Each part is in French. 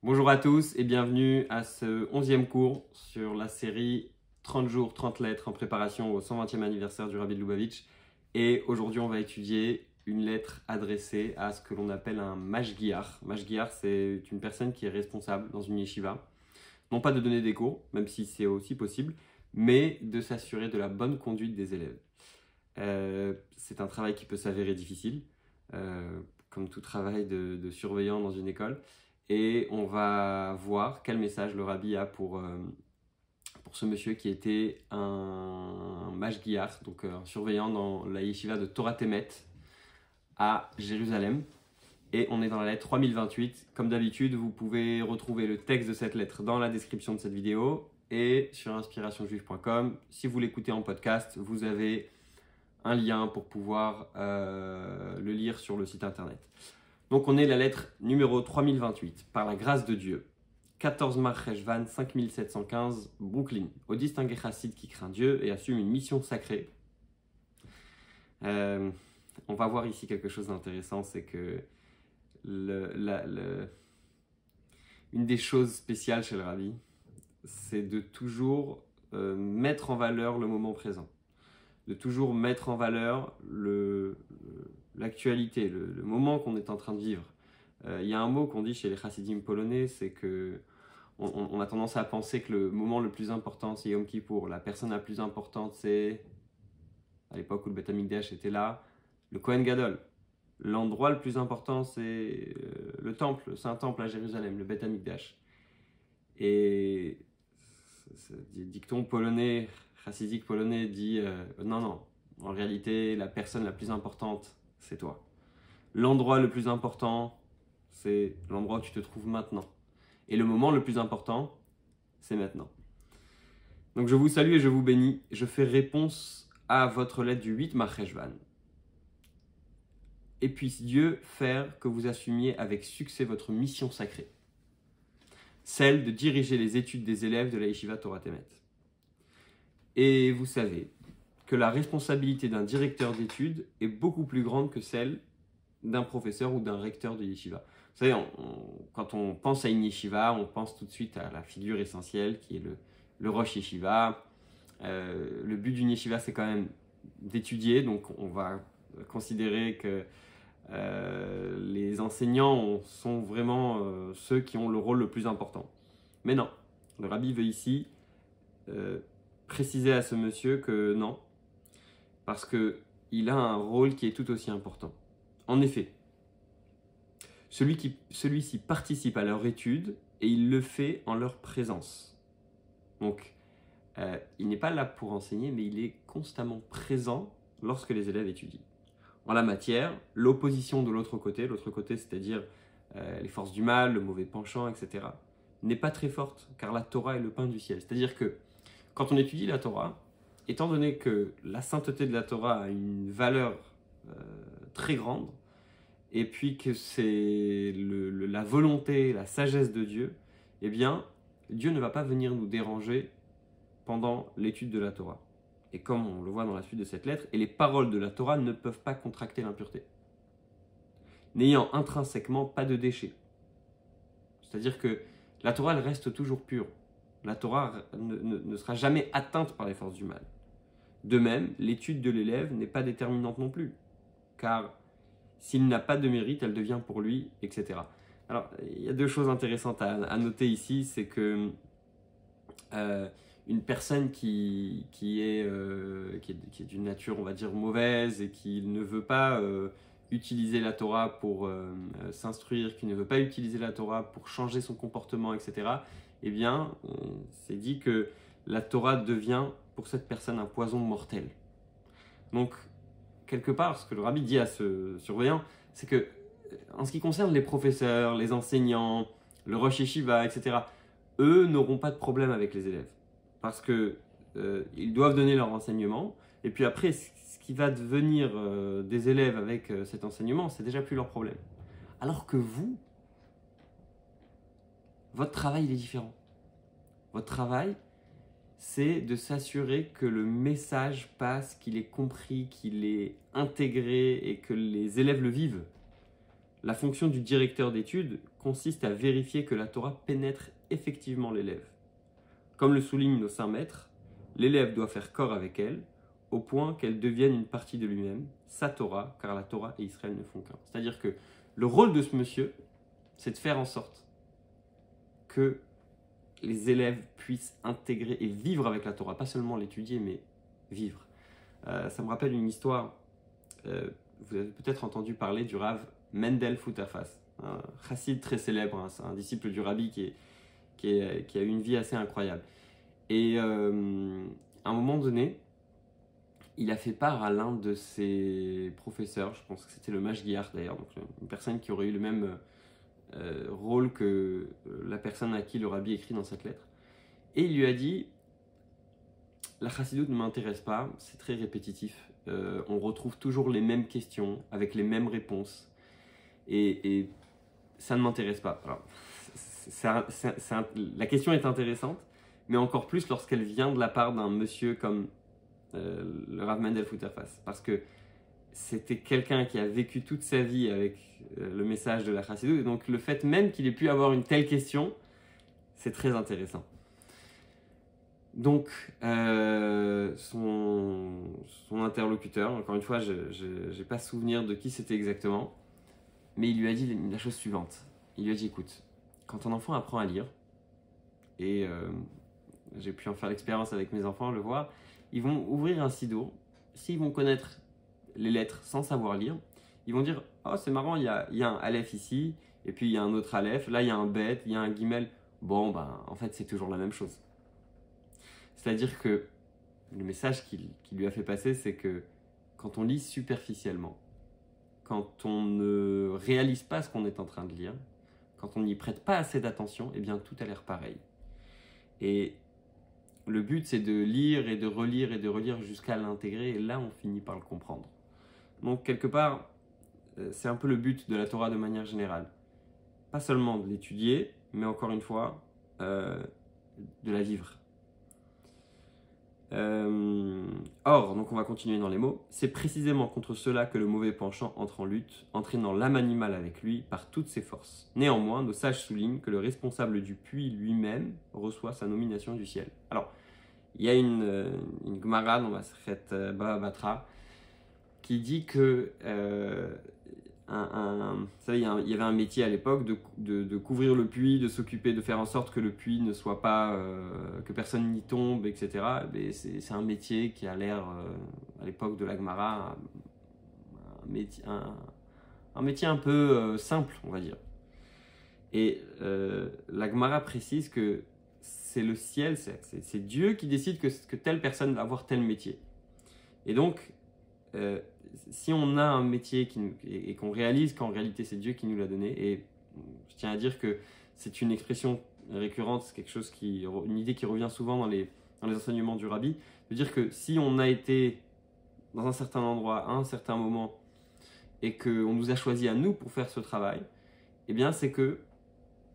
Bonjour à tous et bienvenue à ce 11e cours sur la série 30 jours, 30 lettres en préparation au 120e anniversaire du Rabbi de Lubavitch. Et aujourd'hui, on va étudier une lettre adressée à ce que l'on appelle un mashgiach. Mashgiach, c'est une personne qui est responsable dans une yeshiva. Non pas de donner des cours, même si c'est aussi possible, mais de s'assurer de la bonne conduite des élèves. C'est un travail qui peut s'avérer difficile, comme tout travail de surveillant dans une école. Et on va voir quel message le Rabbi a pour ce monsieur qui était un mashgiach, donc un surveillant dans la yeshiva de Torah Temet à Jérusalem. Et on est dans la lettre 3028. Comme d'habitude, vous pouvez retrouver le texte de cette lettre dans la description de cette vidéo et sur inspirationjuive.com. Si vous l'écoutez en podcast, vous avez un lien pour pouvoir le lire sur le site internet. Donc on est la lettre numéro 3028, par la grâce de Dieu. 14 Mar Cheshvan 5715, Brooklyn, au distingué chassid qui craint Dieu et assume une mission sacrée. On va voir ici quelque chose d'intéressant, c'est que une des choses spéciales chez le Rabbi, c'est de toujours mettre en valeur le moment présent, de toujours mettre en valeur l'actualité, le moment qu'on est en train de vivre. Il y a un mot qu'on dit chez les chassidim polonais, c'est que on a tendance à penser que le moment le plus important c'est Yom Kippour, la personne la plus importante c'est, à l'époque où le Beth Amikdash était là, le Kohen Gadol. L'endroit le plus important c'est le temple, le Saint-Temple à Jérusalem, le Beth Amikdash. Et ce dicton polonais, chassidique polonais dit non, en réalité la personne la plus importante c'est toi. L'endroit le plus important, c'est l'endroit où tu te trouves maintenant. Et le moment le plus important, c'est maintenant. Donc je vous salue et je vous bénis. Je fais réponse à votre lettre du 8 Mar Cheshvan. Et puisse Dieu faire que vous assumiez avec succès votre mission sacrée, celle de diriger les études des élèves de la Yeshiva Torah Temet. Et vous savez que la responsabilité d'un directeur d'études est beaucoup plus grande que celle d'un professeur ou d'un recteur de yeshiva. Vous savez, quand on pense à une yeshiva, on pense tout de suite à la figure essentielle qui est le rosh yeshiva. Le but d'une yeshiva, c'est quand même d'étudier, donc on va considérer que les enseignants sont vraiment ceux qui ont le rôle le plus important. Mais non, le Rabbi veut ici préciser à ce monsieur que non, parce qu'il a un rôle qui est tout aussi important. En effet, celui-ci participe à leur étude et il le fait en leur présence. Donc, il n'est pas là pour enseigner, mais il est constamment présent lorsque les élèves étudient. En la matière, l'opposition de l'autre côté c'est-à-dire les forces du mal, le mauvais penchant, etc., n'est pas très forte, car la Torah est le pain du ciel. C'est-à-dire que quand on étudie la Torah, étant donné que la sainteté de la Torah a une valeur très grande, et puis que c'est la volonté, la sagesse de Dieu, eh bien, Dieu ne va pas venir nous déranger pendant l'étude de la Torah. Et comme on le voit dans la suite de cette lettre, et les paroles de la Torah ne peuvent pas contracter l'impureté, n'ayant intrinsèquement pas de déchets. C'est-à-dire que la Torah, elle reste toujours pure. La Torah ne sera jamais atteinte par les forces du mal. De même, l'étude de l'élève n'est pas déterminante non plus, car s'il n'a pas de mérite, elle devient pour lui, etc. Alors, il y a deux choses intéressantes à noter ici, c'est que une personne qui est d'une nature, on va dire, mauvaise et qui ne veut pas utiliser la Torah pour s'instruire, qui ne veut pas utiliser la Torah pour changer son comportement, etc., eh bien, c'est dit que la Torah devient pour cette personne un poison mortel. Donc, quelque part, ce que le Rabbi dit à ce surveillant, c'est que, en ce qui concerne les professeurs, les enseignants, le rosh yeshiva, etc., eux n'auront pas de problème avec les élèves. Parce que ils doivent donner leur enseignement, et puis après, ce qui va devenir des élèves avec cet enseignement, c'est déjà plus leur problème. Alors que vous, votre travail, il est différent. Votre travail, c'est de s'assurer que le message passe, qu'il est compris, qu'il est intégré et que les élèves le vivent. La fonction du directeur d'études, consiste à vérifier que la Torah pénètre effectivement l'élève. Comme le soulignent nos saints maîtres, l'élève doit faire corps avec elle, au point qu'elle devienne une partie de lui-même, sa Torah, car la Torah et Israël ne font qu'un. C'est-à-dire que le rôle de ce monsieur, c'est de faire en sorte que les élèves puissent intégrer et vivre avec la Torah, pas seulement l'étudier, mais vivre. Ça me rappelle une histoire, vous avez peut-être entendu parler du Rav Mendel Futterfass, un chassid très célèbre, hein, c'est un disciple du Rabbi qui a eu une vie assez incroyable. Et à un moment donné, il a fait part à l'un de ses professeurs, je pense que c'était le Mashgiach d'ailleurs, donc une personne qui aurait eu le même rôle que la personne à qui le Rabbi écrit dans cette lettre. Et il lui a dit, la chassidoute ne m'intéresse pas, c'est très répétitif, on retrouve toujours les mêmes questions avec les mêmes réponses et ça ne m'intéresse pas. Alors, la question est intéressante, mais encore plus lorsqu'elle vient de la part d'un monsieur comme le Rav Mendel Futterfass, parce que c'était quelqu'un qui a vécu toute sa vie avec le message de la chassidoute, et donc le fait même qu'il ait pu avoir une telle question, c'est très intéressant. Donc, son interlocuteur, encore une fois, je n'ai pas souvenir de qui c'était exactement, mais il lui a dit la chose suivante. Il lui a dit, écoute, quand ton enfant apprend à lire, et j'ai pu en faire l'expérience avec mes enfants, le voir, ils vont ouvrir un siddur, s'ils vont connaître les lettres sans savoir lire, ils vont dire, oh c'est marrant, il y a un aleph ici, et puis il y a un autre aleph, là il y a un bet, il y a un gimel, bon ben en fait c'est toujours la même chose. C'est-à-dire que le message qu'il lui a fait passer, c'est que quand on lit superficiellement, quand on ne réalise pas ce qu'on est en train de lire, quand on n'y prête pas assez d'attention, eh bien tout a l'air pareil. Et le but, c'est de lire et de relire jusqu'à l'intégrer, et là, on finit par le comprendre. Donc, quelque part, c'est un peu le but de la Torah de manière générale. Pas seulement de l'étudier, mais encore une fois, de la vivre. Or, donc on va continuer dans les mots, c'est précisément contre cela que le mauvais penchant entre en lutte, entraînant l'âme animale avec lui par toutes ses forces. Néanmoins, nos sages soulignent que le responsable du puits lui-même reçoit sa nomination du ciel. Alors, il y a une Gemara dans Masechet Baba Batra qui dit que vous savez, il y avait un métier à l'époque de couvrir le puits, de s'occuper, de faire en sorte que le puits ne soit pas, que personne n'y tombe, etc. C'est un métier qui a l'air, à l'époque de la Gemara, un métier un peu simple, on va dire. Et la Gemara précise que c'est le ciel, c'est Dieu qui décide que telle personne va avoir tel métier. Et donc, si on a un métier et qu'on réalise qu'en réalité c'est Dieu qui nous l'a donné, et je tiens à dire que c'est une expression récurrente, c'est quelque chose une idée qui revient souvent dans les enseignements du Rabbi, de dire que si on a été dans un certain endroit à un certain moment et qu'on nous a choisi à nous pour faire ce travail, eh bien c'est que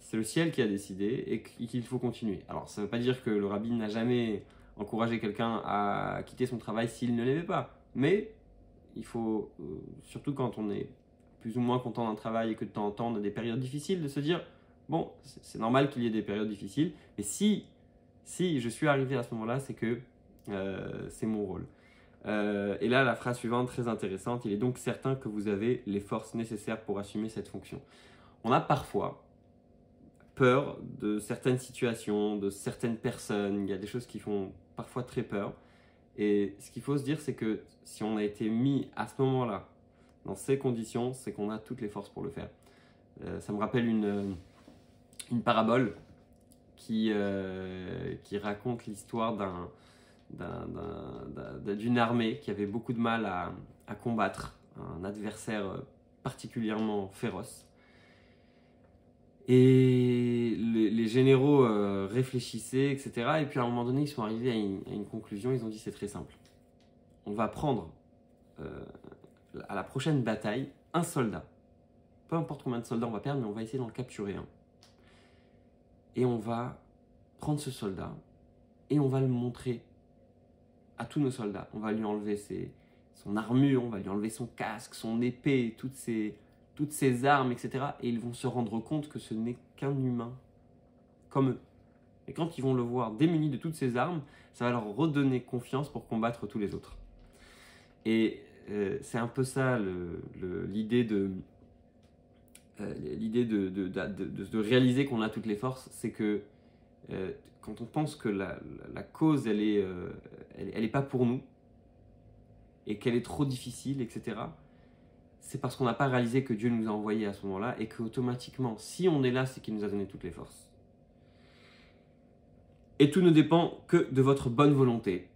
c'est le ciel qui a décidé et qu'il faut continuer. Alors ça ne veut pas dire que le Rabbi n'a jamais encouragé quelqu'un à quitter son travail s'il ne l'aimait pas, mais il faut, surtout quand on est plus ou moins content d'un travail et que de temps en temps on a des périodes difficiles, de se dire, bon, c'est normal qu'il y ait des périodes difficiles, mais si je suis arrivé à ce moment-là, c'est que c'est mon rôle. Et là, la phrase suivante, très intéressante, il est donc certain que vous avez les forces nécessaires pour assumer cette fonction. On a parfois peur de certaines situations, de certaines personnes, il y a des choses qui font parfois très peur. Et ce qu'il faut se dire, c'est que si on a été mis à ce moment-là, dans ces conditions, c'est qu'on a toutes les forces pour le faire. Ça me rappelle une parabole qui raconte l'histoire d'une armée qui avait beaucoup de mal à combattre un adversaire particulièrement féroce. Et les généraux réfléchissaient, etc. Et puis à un moment donné, ils sont arrivés à une conclusion. Ils ont dit, c'est très simple. On va prendre à la prochaine bataille un soldat. Peu importe combien de soldats on va perdre, mais on va essayer d'en capturer un. Et on va prendre ce soldat et on va le montrer à tous nos soldats. On va lui enlever son armure, on va lui enlever son casque, son épée, toutes toutes ces armes, etc. Et ils vont se rendre compte que ce n'est qu'un humain, comme eux. Et quand ils vont le voir démuni de toutes ces armes, ça va leur redonner confiance pour combattre tous les autres. Et c'est un peu ça l'idée de réaliser qu'on a toutes les forces, c'est que quand on pense que la cause, elle est pas pour nous, et qu'elle est trop difficile, etc., c'est parce qu'on n'a pas réalisé que Dieu nous a envoyés à ce moment-là, et qu'automatiquement, si on est là, c'est qu'il nous a donné toutes les forces. Et tout ne dépend que de votre bonne volonté.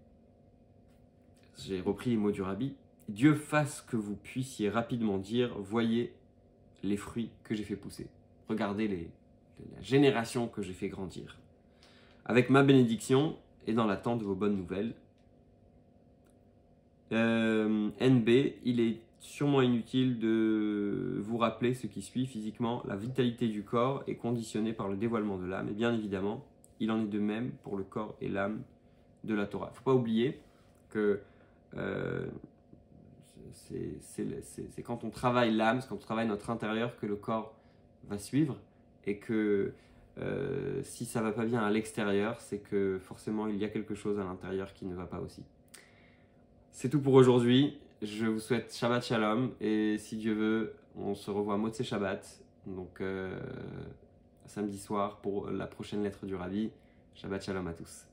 J'ai repris les mots du rabbi. Dieu fasse que vous puissiez rapidement dire, voyez les fruits que j'ai fait pousser. Regardez la génération que j'ai fait grandir. Avec ma bénédiction et dans l'attente de vos bonnes nouvelles. NB, il est sûrement inutile de vous rappeler ce qui suit. Physiquement, la vitalité du corps est conditionnée par le dévoilement de l'âme. Et bien évidemment, il en est de même pour le corps et l'âme de la Torah. Il ne faut pas oublier que c'est quand on travaille l'âme, c'est quand on travaille notre intérieur que le corps va suivre. Et que si ça ne va pas bien à l'extérieur, c'est que forcément il y a quelque chose à l'intérieur qui ne va pas aussi. C'est tout pour aujourd'hui. Je vous souhaite Shabbat Shalom. Et si Dieu veut, on se revoit Motzei Shabbat. Donc samedi soir pour la prochaine lettre du Rabbi. Shabbat Shalom à tous.